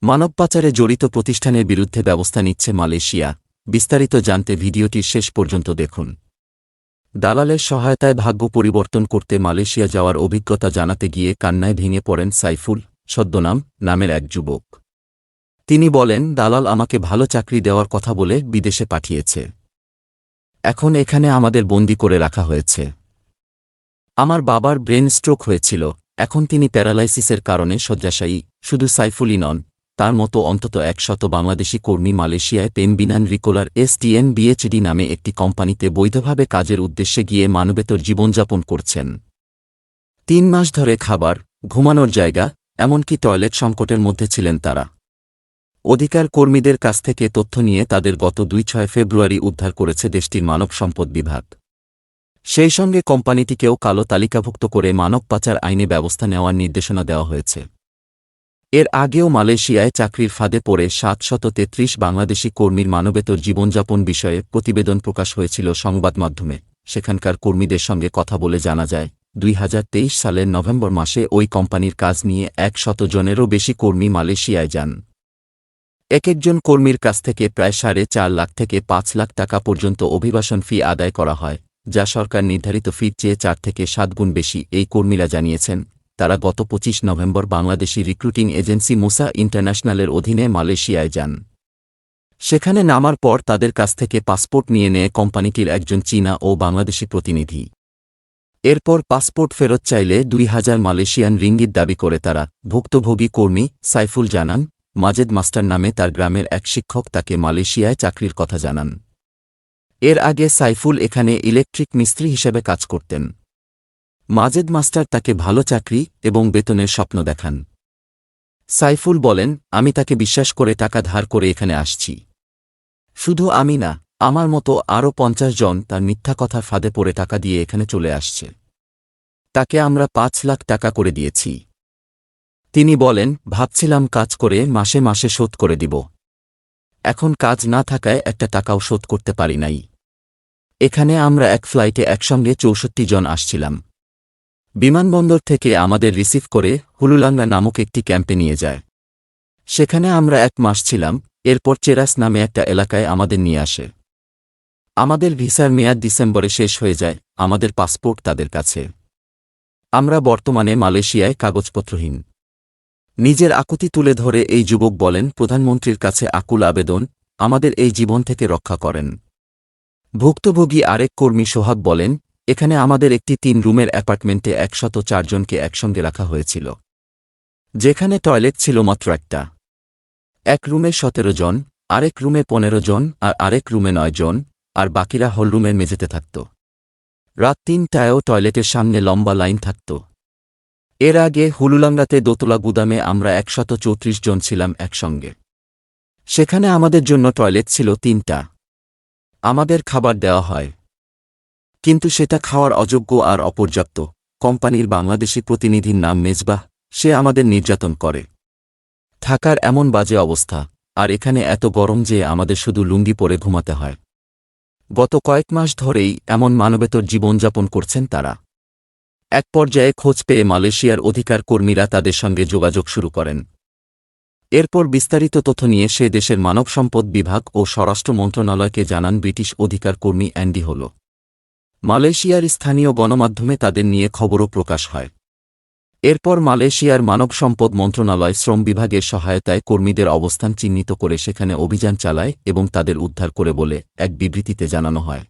মানব পাচারে জড়িত প্রতিষ্ঠানের বিরুদ্ধে ব্যবস্থা নিচ্ছে মালয়েশিয়া। বিস্তারিত জানতে ভিডিওটির শেষ পর্যন্ত দেখুন। দালালের সহায়তায় ভাগ্য পরিবর্তন করতে মালয়েশিয়া যাওয়ার অভিজ্ঞতা জানাতে গিয়ে কান্নায় ভেঙে পড়েন সাইফুল ছদ্মনাম নামের এক যুবক। তিনি বলেন, দালাল আমাকে ভালো চাকরি দেওয়ার কথা বলে বিদেশে পাঠিয়েছে। এখন এখানে আমাদের বন্দী করে রাখা হয়েছে। আমার বাবার ব্রেন স্ট্রোক হয়েছিল, এখন তিনি প্যারালাইসিসের কারণে শয্যাশায়ী। শুধু সাইফুলই নন, তার মতো অন্তত 100 বাংলাদেশি কর্মী মালয়েশিয়ায় পেমবিনান রিকোলার STNBHD নামে একটি কোম্পানিতে বৈধভাবে কাজের উদ্দেশ্যে গিয়ে মানবেতর জীবনযাপন করছেন। 3 মাস ধরে খাবার, ঘুমানোর জায়গা, এমনকি টয়লেট সংকটের মধ্যে ছিলেন তারা। অধিকার কর্মীদের কাছ থেকে তথ্য নিয়ে তাদের গত 2-6 ফেব্রুয়ারি উদ্ধার করেছে দেশটির মানব সম্পদ বিভাগ। সেই সঙ্গে কোম্পানিটিকেও কালো তালিকাভুক্ত করে মানব পাচার আইনে ব্যবস্থা নেওয়ার নির্দেশনা দেওয়া হয়েছে। এর আগেও মালয়েশিয়ায় চাকরির ফাঁদে পড়ে 733 বাংলাদেশি কর্মীর মানবেতর জীবনযাপন বিষয়ে প্রতিবেদন প্রকাশ হয়েছিল সংবাদমাধ্যমে। সেখানকার কর্মীদের সঙ্গে কথা বলে জানা যায়, 2023 সালের নভেম্বর মাসে ওই কোম্পানির কাজ নিয়ে 100 জনেরও বেশি কর্মী মালয়েশিয়ায় যান। একজন কর্মীর কাছ থেকে প্রায় 4.5 লাখ থেকে 5 লাখ টাকা পর্যন্ত অভিবাসন ফি আদায় করা হয়, যা সরকার নির্ধারিত ফির চেয়ে 4 থেকে 7 গুণ বেশি। এই কর্মীরা জানিয়েছেন, তারা গত 25 নভেম্বর বাংলাদেশি রিক্রুটিং এজেন্সি মুসা ইন্টারন্যাশনালের অধীনে মালয়েশিয়ায় যান। সেখানে নামার পর তাদের কাছ থেকে পাসপোর্ট নিয়ে নেয় কোম্পানিটির একজন চীনা ও বাংলাদেশি প্রতিনিধি। এরপর পাসপোর্ট ফেরত চাইলে 2000 মালয়েশিয়ান রিঙ্গিত দাবি করে তারা। ভুক্তভোগী কর্মী সাইফুল জানান, মাজেদ মাস্টার নামে তার গ্রামের এক শিক্ষক তাকে মালয়েশিয়ায় চাকরির কথা জানান। এর আগে সাইফুল এখানে ইলেকট্রিক মিস্ত্রি হিসেবে কাজ করতেন। মাজেদ মাস্টার তাকে ভালো চাকরি এবং বেতনের স্বপ্ন দেখান। সাইফুল বলেন, আমি তাকে বিশ্বাস করে টাকা ধার করে এখানে আসছি। শুধু আমি না, আমার মতো আরও 50 জন তার মিথ্যা কথার ফাঁদে পড়ে টাকা দিয়ে এখানে চলে আসছে। তাকে আমরা 5 লাখ টাকা করে দিয়েছি। তিনি বলেন, ভাবছিলাম কাজ করে মাসে মাসে শোধ করে দিব। এখন কাজ না থাকায় একটা টাকাও শোধ করতে পারি নাই। এখানে আমরা এক ফ্লাইটে একসঙ্গে 64 জন আসছিলাম। বিমানবন্দর থেকে আমাদের রিসিভ করে হুলুলাঙ্গা নামক একটি ক্যাম্পে নিয়ে যায়। সেখানে আমরা 1 মাস ছিলাম। এরপর চেরাস নামে একটা এলাকায় আমাদের নিয়ে আসে। আমাদের ভিসার মেয়াদ ডিসেম্বরে শেষ হয়ে যায়। আমাদের পাসপোর্ট তাদের কাছে। আমরা বর্তমানে মালয়েশিয়ায় কাগজপত্রহীন। নিজের আকুতি তুলে ধরে এই যুবক বলেন, প্রধানমন্ত্রীর কাছে আকুল আবেদন, আমাদের এই জীবন থেকে রক্ষা করেন। ভুক্তভোগী আরেক কর্মী সোহাগ বলেন, এখানে আমাদের একটি 3 রুমের অ্যাপার্টমেন্টে 104 জনকে একসঙ্গে রাখা হয়েছিল, যেখানে টয়লেট ছিল মাত্র একটা। এক রুমে 17 জন, আরেক রুমে 15 জন, আর আরেক রুমে 9 জন, আর বাকিরা হলরুমের মেঝেতে থাকত। রাত 3টায়ও টয়লেটের সামনে লম্বা লাইন থাকত। এর আগে হুলুলাঙ্গাতে দোতলা গুদামে আমরা 134 জন ছিলাম একসঙ্গে। সেখানে আমাদের জন্য টয়লেট ছিল 3টা। আমাদের খাবার দেওয়া হয়, কিন্তু সেটা খাওয়ার অযোগ্য আর অপর্যাপ্ত। কোম্পানির বাংলাদেশি প্রতিনিধির নাম মেজবাহ, সে আমাদের নির্যাতন করে। থাকার এমন বাজে অবস্থা, আর এখানে এত গরম যে আমাদের শুধু লুঙ্গি পরে ঘুমাতে হয়। গত কয়েক মাস ধরেই এমন মানবেতর জীবনযাপন করছেন তারা। এক পর্যায়ে খোঁজ পেয়ে মালয়েশিয়ার অধিকার কর্মীরা তাদের সঙ্গে যোগাযোগ শুরু করেন। এরপর বিস্তারিত তথ্য নিয়ে সে দেশের মানব সম্পদ বিভাগ ও স্বরাষ্ট্র মন্ত্রণালয়কে জানান ব্রিটিশ অধিকার কর্মী অ্যান্ডি হল। মালয়েশিয়ার স্থানীয় গণমাধ্যমে তাদের নিয়ে খবরও প্রকাশ হয়। এরপর মালয়েশিয়ার মানব সম্পদ মন্ত্রণালয় শ্রম বিভাগের সহায়তায় কর্মীদের অবস্থান চিহ্নিত করে সেখানে অভিযান চালায় এবং তাদের উদ্ধার করে বলে এক বিবৃতিতে জানানো হয়।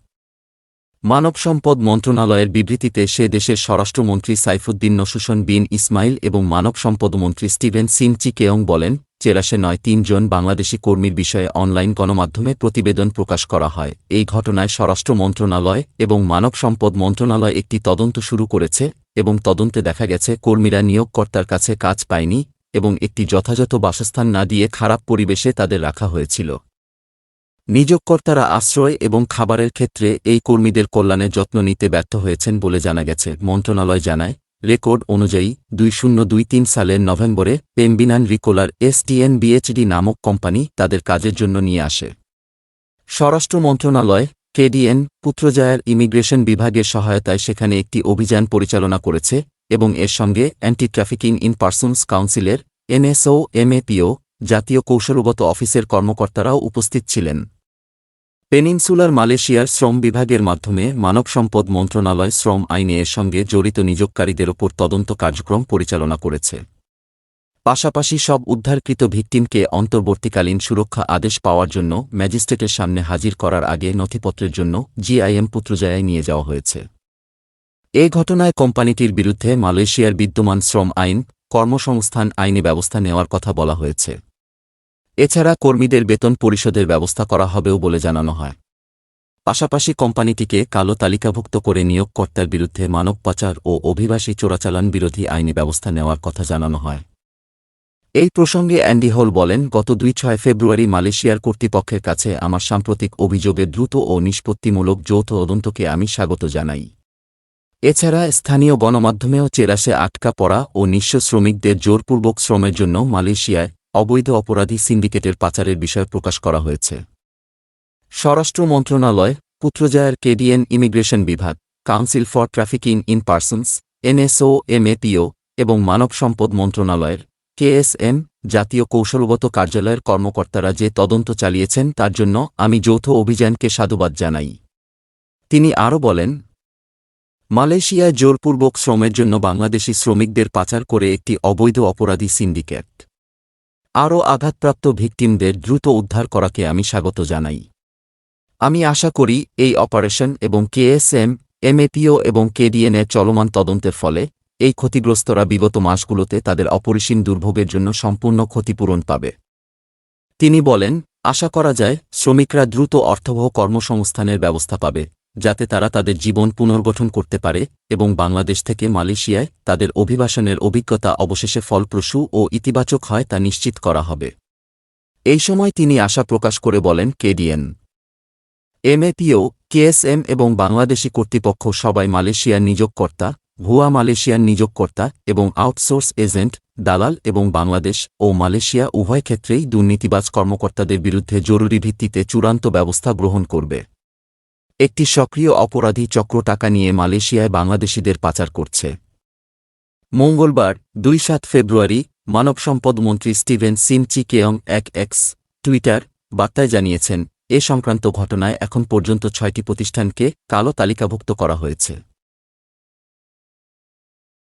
মানব সম্পদ মন্ত্রণালয়ের বিবৃতিতে সে দেশের স্বরাষ্ট্রমন্ত্রী সাইফুদ্দিন নসুশন বিন ইসমাইল এবং মানব সম্পদ মন্ত্রী স্টিভেন সিং চি কেয়ং বলেন, চেরাসে 3 জন বাংলাদেশি কর্মীর বিষয়ে অনলাইন গণমাধ্যমে প্রতিবেদন প্রকাশ করা হয়। এই ঘটনায় স্বরাষ্ট্র মন্ত্রণালয় এবং মানব সম্পদ মন্ত্রণালয় একটি তদন্ত শুরু করেছে এবং তদন্তে দেখা গেছে কর্মীরা নিয়োগকর্তার কাছে কাজ পায়নি এবং একটি যথাযথ বাসস্থান না দিয়ে খারাপ পরিবেশে তাদের রাখা হয়েছিল। নিয়োগকর্তারা আশ্রয় এবং খাবারের ক্ষেত্রে এই কর্মীদের কল্যাণে যত্ন নিতে ব্যর্থ হয়েছেন বলে জানা গেছে। মন্ত্রণালয় জানায়, রেকর্ড অনুযায়ী 2023 সালের নভেম্বরে পেমবিনান রিকোলার STNBHD নামক কোম্পানি তাদের কাজের জন্য নিয়ে আসে। স্বরাষ্ট্র মন্ত্রণালয় KDN পুত্রজায়ার ইমিগ্রেশন বিভাগের সহায়তায় সেখানে একটি অভিযান পরিচালনা করেছে এবং এর সঙ্গে অ্যান্টি ট্রাফিকিং ইন পারসনস কাউন্সিলের NSO MAPO জাতীয় কৌশলগত অফিসের কর্মকর্তারাও উপস্থিত ছিলেন। পেনিনসুলার মালয়েশিয়ার শ্রম বিভাগের মাধ্যমে মানব সম্পদ মন্ত্রণালয় শ্রম আইনে এর সঙ্গে জড়িত নিয়োগকারীদের ওপর তদন্ত কার্যক্রম পরিচালনা করেছে। পাশাপাশি সব উদ্ধারকৃত ভিকটিমকে অন্তর্বর্তীকালীন সুরক্ষা আদেশ পাওয়ার জন্য ম্যাজিস্ট্রেটের সামনে হাজির করার আগে নথিপত্রের জন্য জিআইএম পুত্রজায়ায় নিয়ে যাওয়া হয়েছে। এ ঘটনায় কোম্পানিটির বিরুদ্ধে মালয়েশিয়ার বিদ্যমান শ্রম আইন, কর্মসংস্থান আইনে ব্যবস্থা নেওয়ার কথা বলা হয়েছে। এছাড়া কর্মীদের বেতন পরিশোধের ব্যবস্থা করা হবেও বলে জানানো হয়। পাশাপাশি কোম্পানিটিকে কালো তালিকাভুক্ত করে নিয়োগকর্তার বিরুদ্ধে মানব পাচার ও অভিবাসী চোরাচালান বিরোধী আইনে ব্যবস্থা নেওয়ার কথা জানানো হয়। এই প্রসঙ্গে অ্যান্ডি হল বলেন, গত ২-৬ ফেব্রুয়ারি মালয়েশিয়ার কর্তৃপক্ষের কাছে আমার সাম্প্রতিক অভিযোগের দ্রুত ও নিষ্পত্তিমূলক যৌথ তদন্তকে আমি স্বাগত জানাই। এছাড়া স্থানীয় গণমাধ্যমেও চেরাসে আটকা পড়া ও নিঃস্ব শ্রমিকদের জোরপূর্বক শ্রমের জন্য মালয়েশিয়ায় অবৈধ অপরাধী সিন্ডিকেটের পাচারের বিষয় প্রকাশ করা হয়েছে। স্বরাষ্ট্র মন্ত্রণালয়, পুত্রজায়ার কেডিএন ইমিগ্রেশন বিভাগ, council for trafficking in persons, NSO MAPO এবং মানব সম্পদ মন্ত্রণালয়ের কেএসএম জাতীয় কৌশলগত কার্যালয়ের কর্মকর্তারা যে তদন্ত চালিয়েছেন তার জন্য আমি যৌথ অভিযানকে সাধুবাদ জানাই। তিনি আরও বলেন, মালয়েশিয়ায় জোরপূর্বক শ্রমের জন্য বাংলাদেশি শ্রমিকদের পাচার করে একটি অবৈধ অপরাধী সিন্ডিকেট। আরও আঘাতপ্রাপ্ত ভিকটিমদের দ্রুত উদ্ধার করাকে আমি স্বাগত জানাই। আমি আশা করি এই অপারেশন এবং কেএসএম, এমএপিও এবং কেডিএনের চলমান তদন্তের ফলে এই ক্ষতিগ্রস্তরা বিগত মাসগুলোতে তাদের অপরিসীম দুর্ভোগের জন্য সম্পূর্ণ ক্ষতিপূরণ পাবে। তিনি বলেন, আশা করা যায় শ্রমিকরা দ্রুত অর্থবহ কর্মসংস্থানের ব্যবস্থা পাবে, যাতে তারা তাদের জীবন পুনর্গঠন করতে পারে এবং বাংলাদেশ থেকে মালয়েশিয়ায় তাদের অভিবাসনের অভিজ্ঞতা অবশেষে ফলপ্রসূ ও ইতিবাচক হয় তা নিশ্চিত করা হবে। এই সময় তিনি আশা প্রকাশ করে বলেন, কেডিএন, এমএপিও, কেএসএম এবং বাংলাদেশি কর্তৃপক্ষ সবাই মালয়েশিয়ার নিয়োগকর্তা, ভুয়া মালয়েশিয়ার নিয়োগকর্তা এবং আউটসোর্স এজেন্ট, দালাল এবং বাংলাদেশ ও মালয়েশিয়া উভয় ক্ষেত্রেই দুর্নীতিবাজ কর্মকর্তাদের বিরুদ্ধে জরুরি ভিত্তিতে চূড়ান্ত ব্যবস্থা গ্রহণ করবে। একটি সক্রিয় অপরাধী চক্র টাকা নিয়ে মালয়েশিয়ায় বাংলাদেশিদের পাচার করছে। মঙ্গলবার ২-৭ ফেব্রুয়ারি মানব সম্পদ মন্ত্রী স্টিভেন সিম চি কেয়ং এক এক্স টুইটার বার্তায় জানিয়েছেন, এ সংক্রান্ত ঘটনায় এখন পর্যন্ত ৬টি প্রতিষ্ঠানকে কালো তালিকাভুক্ত করা হয়েছে।